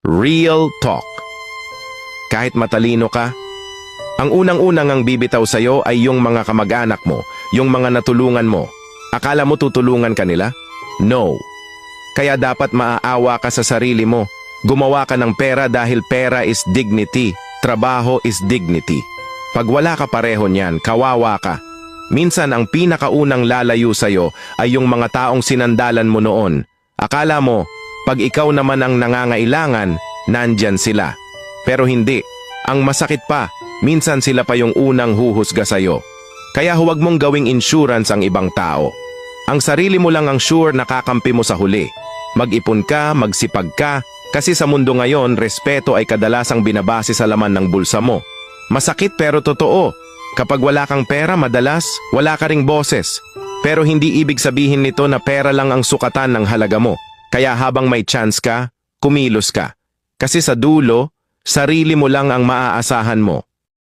Real talk. Kahit matalino ka, ang unang-unang ang bibitaw sa'yo ay yung mga kamag-anak mo, yung mga natulungan mo. Akala mo tutulungan ka nila? No. Kaya dapat maaawa ka sa sarili mo. Gumawa ka ng pera dahil pera is dignity, trabaho is dignity. Pag wala ka pareho niyan, kawawa ka. Minsan ang pinakaunang lalayo sa'yo ay yung mga taong sinandalan mo noon. Akala mo, pag ikaw naman ang nangangailangan, nandyan sila. Pero hindi. Ang masakit pa, minsan sila pa yung unang huhusga sa'yo. Kaya huwag mong gawing insurance ang ibang tao. Ang sarili mo lang ang sure na kakampi mo sa huli. Mag-ipon ka, magsipag ka, kasi sa mundo ngayon, respeto ay kadalasang binabase sa laman ng bulsa mo. Masakit pero totoo. Kapag wala kang pera, madalas, wala ka ring boses. Pero hindi ibig sabihin nito na pera lang ang sukatan ng halaga mo. Kaya habang may chance ka, kumilos ka. Kasi sa dulo, sarili mo lang ang maaasahan mo.